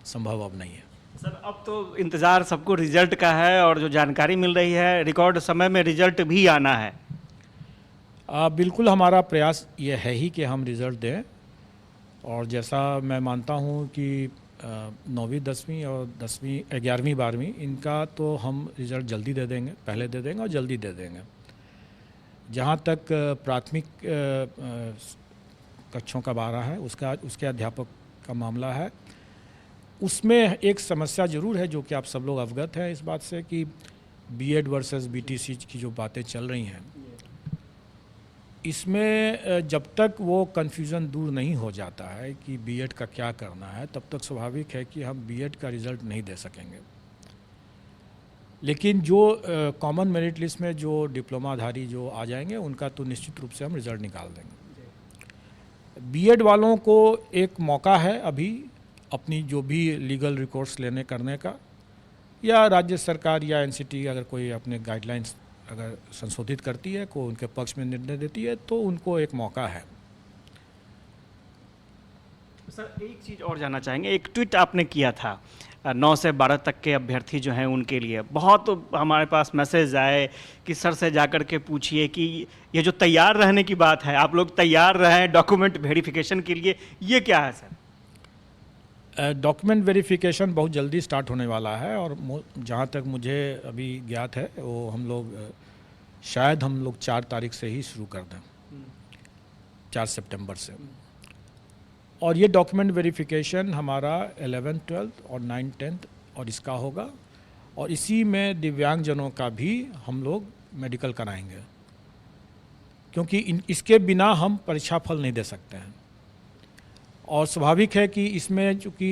संभव अब नहीं है। सर अब तो इंतज़ार सबको रिजल्ट का है और जो जानकारी मिल रही है रिकॉर्ड समय में रिजल्ट भी आना है। बिल्कुल हमारा प्रयास ये है ही कि हम रिज़ल्ट दें, और जैसा मैं मानता हूँ कि 9वीं 10वीं और 10वीं 11वीं 12वीं इनका तो हम रिज़ल्ट जल्दी दे देंगे, पहले दे देंगे और जल्दी दे देंगे। जहाँ तक प्राथमिक कक्षों का बारह है उसके अध्यापक का मामला है, उसमें एक समस्या ज़रूर है जो कि आप सब लोग अवगत हैं इस बात से कि बीएड वर्सेस बीटीसी की जो बातें चल रही हैं, इसमें जब तक वो कन्फ्यूज़न दूर नहीं हो जाता है कि बीएड का क्या करना है, तब तक स्वाभाविक है कि हम बीएड का रिज़ल्ट नहीं दे सकेंगे। लेकिन जो कॉमन मेरिट लिस्ट में जो डिप्लोमाधारी जो आ जाएंगे उनका तो निश्चित रूप से हम रिज़ल्ट निकाल देंगे। बीएड वालों को एक मौका है अभी अपनी जो भी लीगल रिकॉर्ड्स लेने करने का, या राज्य सरकार या एनसीटी अगर कोई अपने गाइडलाइंस अगर संशोधित करती है, को उनके पक्ष में निर्णय देती है, तो उनको एक मौका है। सर एक चीज़ और जानना चाहेंगे, एक ट्वीट आपने किया था 9 से 12 तक के अभ्यर्थी जो हैं उनके लिए, बहुत हमारे पास मैसेज आए कि सर से जाकर के पूछिए कि ये जो तैयार रहने की बात है, आप लोग तैयार रहें डॉक्यूमेंट वेरिफिकेशन के लिए, ये क्या है सर? डॉक्यूमेंट वेरिफिकेशन बहुत जल्दी स्टार्ट होने वाला है, और जहाँ तक मुझे अभी ज्ञात है वो हम लोग शायद हम लोग 4 तारीख से ही शुरू कर दें, 4 सितंबर से। और ये डॉक्यूमेंट वेरिफिकेशन हमारा 11th 12th और 9th 10th और इसका होगा, और इसी में दिव्यांगजनों का भी हम लोग मेडिकल कराएंगे, क्योंकि इसके बिना हम परीक्षा फल नहीं दे सकते हैं। और स्वाभाविक है कि इसमें चूँकि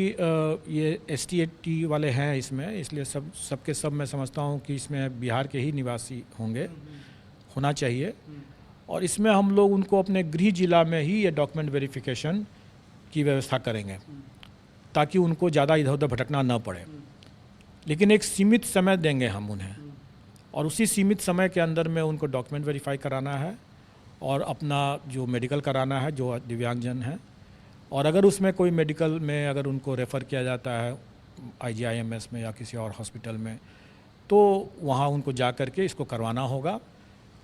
ये ST/AT वाले हैं इसमें, इसलिए सबके सब मैं समझता हूँ कि इसमें बिहार के ही निवासी होना चाहिए, और इसमें हम लोग उनको अपने गृह जिला में ही ये डॉक्यूमेंट वेरिफिकेशन की व्यवस्था करेंगे ताकि उनको ज़्यादा इधर उधर भटकना न पड़े। लेकिन एक सीमित समय देंगे हम उन्हें, और उसी सीमित समय के अंदर में उनको डॉक्यूमेंट वेरीफाई कराना है और अपना जो मेडिकल कराना है जो दिव्यांगजन हैं। और अगर उसमें कोई मेडिकल में अगर उनको रेफ़र किया जाता है IGIMS में या किसी और हॉस्पिटल में, तो वहाँ उनको जा कर के इसको करवाना होगा,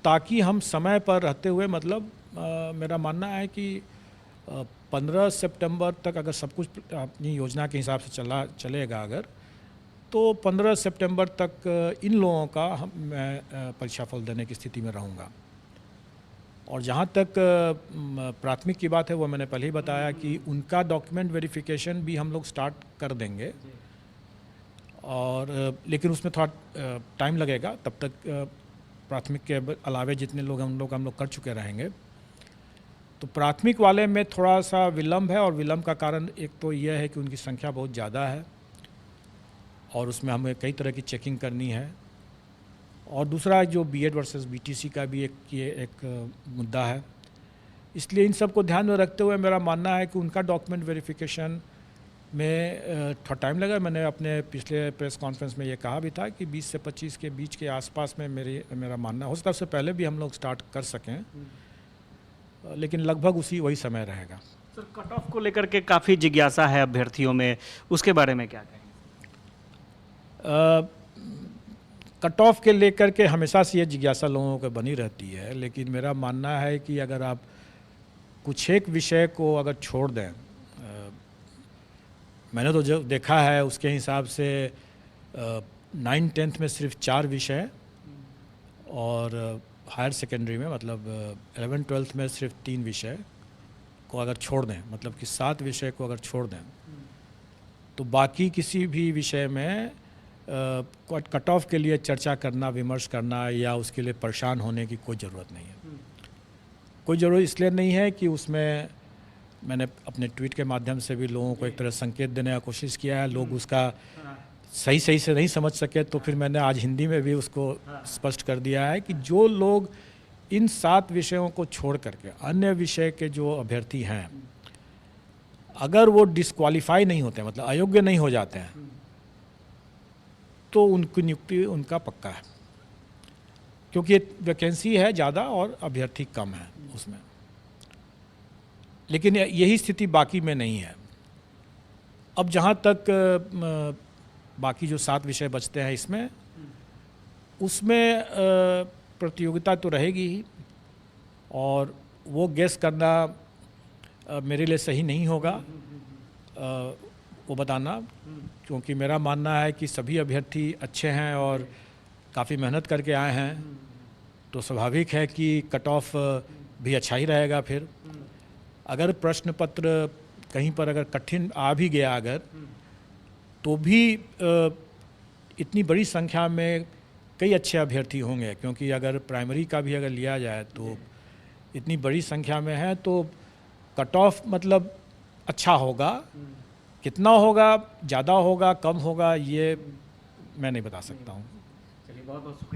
ताकि हम समय पर रहते हुए, मतलब मेरा मानना है कि 15 सितंबर तक अगर सब कुछ अपनी योजना के हिसाब से चलेगा अगर, तो 15 सितंबर तक इन लोगों का मैं परीक्षा फल देने की स्थिति में रहूँगा। और जहाँ तक प्राथमिक की बात है वो मैंने पहले ही बताया कि उनका डॉक्यूमेंट वेरिफिकेशन भी हम लोग स्टार्ट कर देंगे, और लेकिन उसमें थोड़ा टाइम लगेगा, तब तक प्राथमिक के अलावे जितने लोग हम लोग कर चुके रहेंगे। तो प्राथमिक वाले में थोड़ा सा विलम्ब है, और विलम्ब का कारण एक तो यह है कि उनकी संख्या बहुत ज़्यादा है और उसमें हमें कई तरह की चेकिंग करनी है, और दूसरा जो बीएड वर्सेस बीटीसी का भी एक मुद्दा है। इसलिए इन सब को ध्यान में रखते हुए मेरा मानना है कि उनका डॉक्यूमेंट वेरिफिकेशन में थोड़ा टाइम लगा। मैंने अपने पिछले प्रेस कॉन्फ्रेंस में ये कहा भी था कि 20 से 25 के बीच के आसपास में मेरा मानना हो सकता है, उससे पहले भी हम लोग स्टार्ट कर सकें, लेकिन लगभग वही समय रहेगा। सर कट ऑफ को लेकर के काफ़ी जिज्ञासा है अभ्यर्थियों में, उसके बारे में क्या कहेंगे? कट ऑफ के लेकर के हमेशा से ये जिज्ञासा लोगों को बनी रहती है, लेकिन मेरा मानना है कि अगर आप कुछ एक विषय को अगर छोड़ दें, मैंने तो जो देखा है उसके हिसाब से 9th 10th में सिर्फ 4 विषय, और हायर सेकेंडरी में मतलब 11th 12th में सिर्फ 3 विषय को अगर छोड़ दें, मतलब कि 7 विषय को अगर छोड़ दें, तो बाकी किसी भी विषय में कट ऑफ के लिए चर्चा करना, विमर्श करना या उसके लिए परेशान होने की कोई ज़रूरत नहीं है। कोई ज़रूरत इसलिए नहीं है कि उसमें मैंने अपने ट्वीट के माध्यम से भी लोगों को एक तरह संकेत देने का कोशिश किया है, लोग उसका सही से नहीं समझ सके, तो फिर मैंने आज हिंदी में भी उसको स्पष्ट कर दिया है कि जो लोग इन 7 विषयों को छोड़ करके अन्य विषय के जो अभ्यर्थी हैं, अगर वो डिस्क्वालीफाई नहीं होते, मतलब अयोग्य नहीं हो जाते हैं, तो उनकी नियुक्ति उनका पक्का है, क्योंकि वैकेंसी है ज़्यादा और अभ्यर्थी कम है उसमें। लेकिन यही स्थिति बाकी में नहीं है। अब जहाँ तक बाकी जो 7 विषय बचते हैं इसमें, उसमें प्रतियोगिता तो रहेगी ही, और वो गेस करना मेरे लिए सही नहीं होगा वो बताना, क्योंकि मेरा मानना है कि सभी अभ्यर्थी अच्छे हैं और काफ़ी मेहनत करके आए हैं, तो स्वाभाविक है कि कट ऑफ भी अच्छा ही रहेगा। फिर अगर प्रश्न पत्र कहीं पर अगर कठिन आ भी गया अगर, तो भी इतनी बड़ी संख्या में कई अच्छे अभ्यर्थी होंगे, क्योंकि अगर प्राइमरी का भी अगर लिया जाए तो इतनी बड़ी संख्या में है, तो कट ऑफ मतलब अच्छा होगा। कितना होगा, ज़्यादा होगा, कम होगा, ये मैं नहीं बता सकता हूँ। चलिए, बहुत बहुत शुक्रिया।